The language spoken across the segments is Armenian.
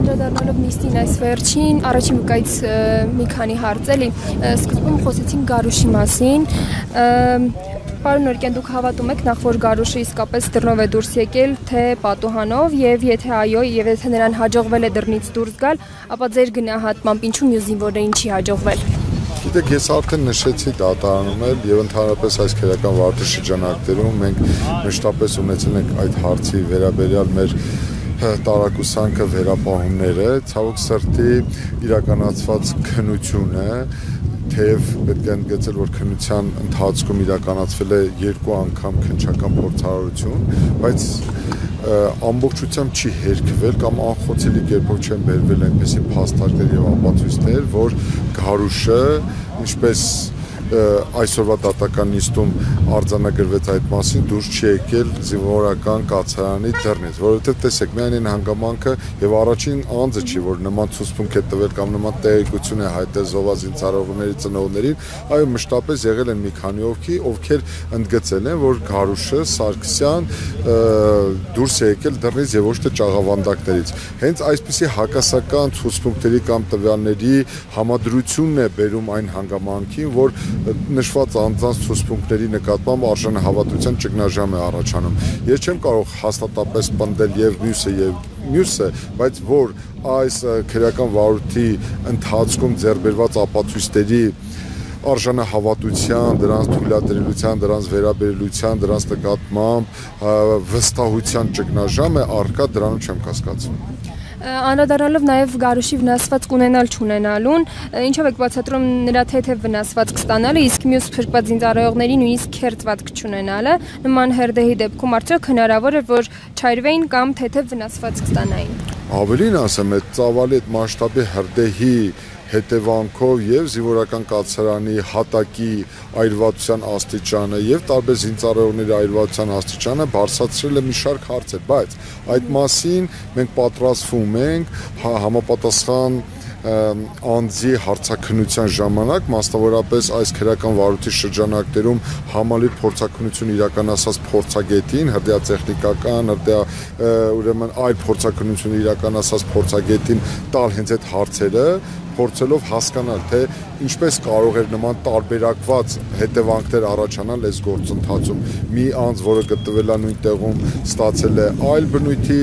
Անդրադառնալով նիստին այս վերջին, առաջին վկայից մի քանի հարց էլի, սկզբում խոսեցին Գարուշի մասին, Պարոն Նորկյան, դուք հավատում եք նախ որ Գարուշը իսկապես դռնով է դուրս եկել, թե պատուհանով, եւ եթե այո, եւ եթե նրան հաջողվել է դռնից դուրս գալ, ապա ձեր գնահատմամբ ինչու մյուս զինվորներին չի հաջողվել։ Գիտեք, ես արդեն նշեցի դատարանում էլ եւ ընդհանրապես այս քրեական վարորդի շրջանակներում մենք մշտապես ունեցել ենք այդ հարցի վերաբերյալ մեր տարակուսանքը վերապահումները, ցավոք սրտի իրականացված քննությունը թեև պետք է ընդգծել, որ քննության ընթացքում իրականացվել է 2 անգամ քննչական փորձարարություն, բայց ամբողջությամբ չի հերքվել կամ անխոցելի կերպով չեն բերվել այնպիսի փաստարկներ եւ ապացույցներ, որ Գարուշը, ինչպես այսօրվա դատական նիստում արձանագրվեց այդ մասին, դուրս չի եկել զինվորական կացարանի դռնից, որովհետև տեսեք, միայն այն հանգամանքը եւ առաջին անձը չի, որ նման ցուցմունք է տվել կամ նման տեղեկություն է հայտնել զոհազինծառայողների ծնողներին, այո, մշտապես եղել են մի քանի ովքեր ընդգծել են, որ Գարուշը Սարգսյան դուրս է եկել դռնից եւ ոչ թե ճաղավանդակներից։ Հենց այսպիսի հակասական ցուցմունքների կամ տվյալների համադրությունն է բերում այն հանգամանքին, որ նշված անձանց ցուցմունքների նկատմամբ արժանահավատության ճգնաժամ է առաջանում։ Ես չեմ կարող հաստատապես պնդել եւ մյուսը, բայց որ այս քրեական վարորդի ընթացքում ձեռբերված ապացույցների արժանահավատության, դրանց թույլատրելիության, դրանց վերաբերելիության, դրանց նկատմամբ վստահության ճգնաժամ է առկա, դրանում չեմ կասկածում։ Անդրադառնալով նաև Գարուշի վնասվածք ունենալ չունենալուն, ինչով եք բացատրում նրա թեթև վնասվածք ստանալը, իսկ մյուս փրկված զինծառայողների նույնիսկ քերծվածք չունենալը, նման հերդեհի դեպքում արդյոք հնարավոր է, որ չայրվեին կամ թեթև վնասվածք ստանային։ Ավելին ասեմ, այդ ծավալի այդ մասշտաբի հրդեհի հետևանքով եւ զինվորական կացարանի հատակի այրվածության աստիճանը եւ տարբեր զինծառայողների այրվածության աստիճանը բարձրացրել է մի շարք հարցեր, բայց այդ մասին մենք պատրաստվում ենք համապատասխան անձի հարցաքննության ժամանակ, մասնավորապես այս քրեական վարորդի շրջանակներում համալիր փորձաքննություն իրականացած փորձագետին, հրդեհատեխնիկական, ուրեմն այլ փորձաքննություն իրականացած փորձագետին տալ հենց այդ հարցերը, փորձելով հասկանալ, թե ինչպես կարող էր նման տարբերակված հետևանքներ առաջանալ այս գործընթացում։ Մի անձ, որը գտնվել է նույն տեղում, ստացել է այլ բնույթի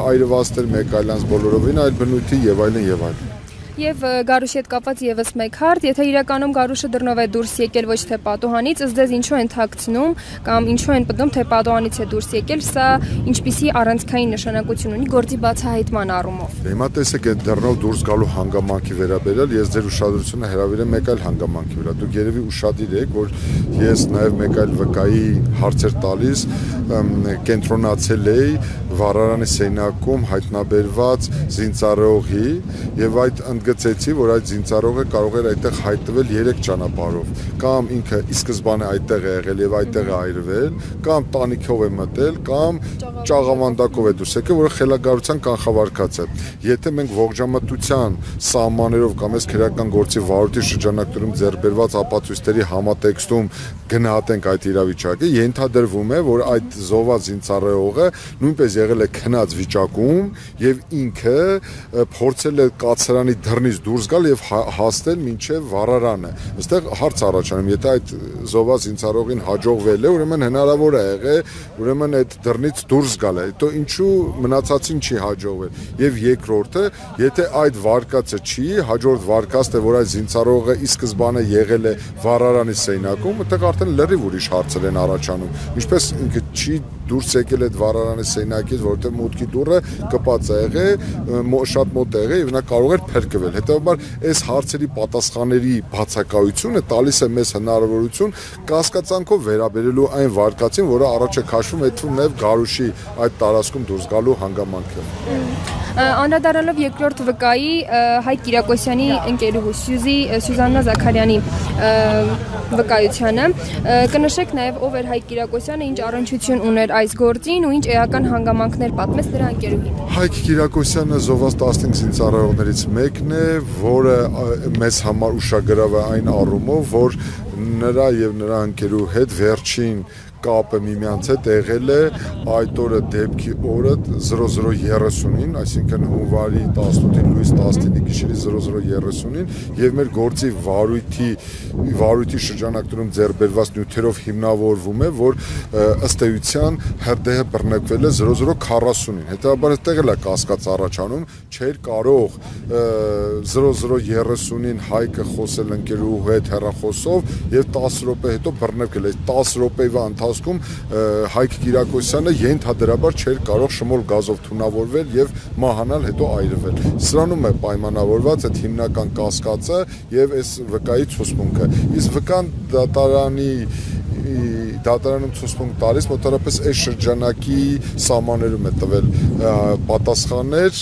այրվածքներ, մեկ այլ անձ բոլորովին այլ բնույթի եւ այլն եւ այլն։ Եվ Գարուշի հետ կապված եւս մեկ հարց, եթե իրականում Գարուշը դռնով է դուրս եկել ոչ թե պատուհանից, ըստ ձեզ ինչու են թաքցնում կամ ինչու են պնդում, թե պատուհանից է դուրս եկել, սա ինչպիսի առանցքային նշանակություն ունի գործի բացահայտման առումով։ Հիմա տեսեք, այդ դռնով դուրս գալու հանգամանքի վերաբերյալ ես ձեր ուշադրությունը հրավիրեմ մեկ այլ հանգամանքի վրա։ Դուք երևի ուշադիր եք, որ ես նաեւ մեկ այլ վկայի հարցեր տալիս կենտրոնացել էի վառարանի սենյակում հայտնաբերված զինծառայողի եւ այդ ընդգծեցի, որ այդ զինծառայողը կարող էր այդտեղ հայտնվել 3 ճանապարհով, կամ ինքը ի սկզբանե այդտեղ է եղել եւ այդտեղ է այրվել, կամ տանիքով է մտել, կամ ճաղավանդակով է դուրս եկել, որը խելագարության կանխավարկած է։ Եթե մենք ողջամտության սահմաններով կամ այս քրեական գործի վարորդի շրջանակներում ձեռբերված ապացույցների համատեքստում գնահատենք այդ իրավիճակը, ենթադրվում է, որ այդ զոհված զինծառայողը նույնպես եղել է քնած վիճակում եւ ինքը փորձել է կացարանի դռնից դուրս գալ եւ հասնել մինչեւ վառարանը։ Այստեղ հարց առաջանում, եթե այդ զոհված զինծառայողին հաջողվել է, ուրեմն հնարավոր է եղել, ուրեմն այդ դռնից դուրս գալ է։ Հետո ինչու մնացածին չի հաջողվել։ Եվ երկրորդը, եթե այդ վարկածը չի, հաջորդ վարկածը, որ այդ զինծառայողը ի սկզբանե եղել է վառարանի սենյակում, այդտեղ արդեն լրիվ ուրիշ հարցեր են առաջանում։ Ինչպես ինքը չի դուրս եկել այդ վառարանի սենյակից, որովհետև մուտքի դուռը կպած է եղել, շատ մոտ է եղել եւ նա կարող էր փրկվել։ Հետեւաբար այս հարցերի պատասխանների բացակայությունը տալիս է մեզ հնարավորություն կասկածանքով վերաբերելու այն վարկածին, որը առաջ է քաշվում այդվում նաեւ Գարուշի այդ տարածքում դուրս գալու հանգամանքը։ Անդրադառնալով երկրորդ վկայի Հայկ Կիրակոսյանի ընկերուհու Սյուզաննա Զաքարյանի վկայությանը, կնշեք նաև ով էր Հայկ Կիրակոսյանը, ինչ առնչություն ուներ այս գործին ու ինչ էական հանգամանքներ պատմեց նրա ընկերուհին։ Հայկ Կիրակոսյանը զոհված 15 զինծառայողներից մեկն է, որը մեզ համար ուշագրավ է այն առումով, որ նրա եւ նրա ընկերու հետ վերջին կապը միմյանց հետ եղել է այդ օրը դեպքի օրը 00:30-ին, այսինքն հունվարի 18-ին լույս 19-ի գիշերի 00:30-ին եւ մեր գործի վարույթի շրջանակներում ձեռբերված նյութերով հիմնավորվում է, որ ըստ էության հրդեհը բռնկվել է 00:40-ին։ Հետևաբար այդտեղ էլ է կասկած առաջանում, չէր կարող 00:30-ին Հայկը խոսել ընկերուհու հետ հեռախոսով եւ 10 րոպե հետո բռնկվել է։ 10 րոպեվա ընթացքում Հայկ Կիրակոսյանը ենթադրաբար չէր կարող շմոլ գազով թունավորվել եւ մահանալ, հետո այրվել։ Սրանում է պայմանավորված այդ հիմնական կասկածը եւ այս վկայի ցուցմունքը։ Իսկ վկան դատարանում ցուցմունք տալիս մոտավորապես այս շրջանակի սահմաններում է տվել պատասխաններ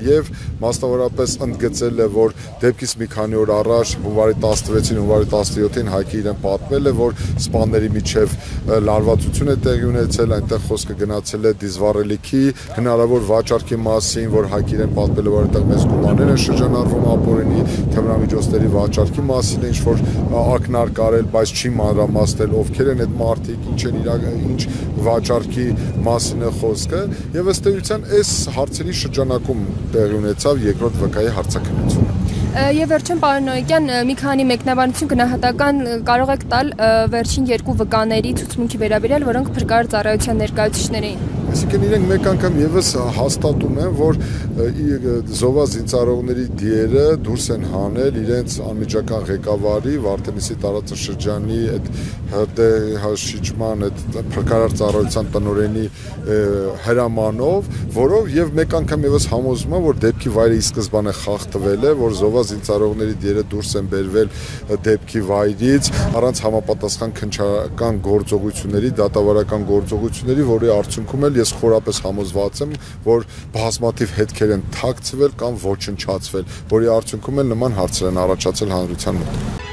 եւ մասնավորապես ընդգծել է, որ դեպքից մի քանի օր առաջ հունվարի 16-ին, հունվարի 17-ին Հայկը իրեն պատմել է, որ սպաների միջև լարվածություն է տեղի ունեցել, այնտեղ խոսքը գնացել է դիզվառելիքի հնարավոր վաճառքի մասին, որ Հայկը իրեն պատմել է, որ այնտեղ մեծ գումարներ են շրջանառվում ապօրինի թմրամիջոցների վաճառքի մասին, ինչ որ ակնարկ արել, բայց չի մանրամասնել ովքեր են այդ մարդիկ, ինչ վաճառքի մասին է խոսքը, եւ ըստ էության այս հարցերի շրջանակում տեղի ունեցավ երկրորդ վկայի հարցաքննությունը։ Եվ վերջում պարոն Նոյիկյան, մի քանի մեկնաբանություն գնահատական կարող եք տալ վերջին երկու վկաների ցուցմունքի վերաբերյալ, որոնք փրկարար ծառայության ներկայացուցիչներ էին։ Այսինքն իրենք մեկ անգամ եւս հաստատում են, որ զոհված զինծառայողների դիերը դուրս են հանել իրենց անմիջական ղեկավարի Վարդենիսի տարածաշրջանի այդ հրդեհաշիճման այդ փրկարար ծառայության տնօրենի հրամանով, որով եւ մեկ անգամ եւս համոզում են, որ դեպքի վայրը ի սկզբանե խախտվել է, որ զոհված զինծառայողների դիերը դուրս են բերվել դեպքի վայրից առանց համապատասխան քննչական գործողությունների, դատավարական գործողությունների, որի արդյունքում էլ ես խորապես համոզված եմ, որ բազմաթիվ հետքեր են թաքցվել կամ ոչնչացվել, որի արդյունքում էլ նման հարցեր են առաջացել հանրության մոտ։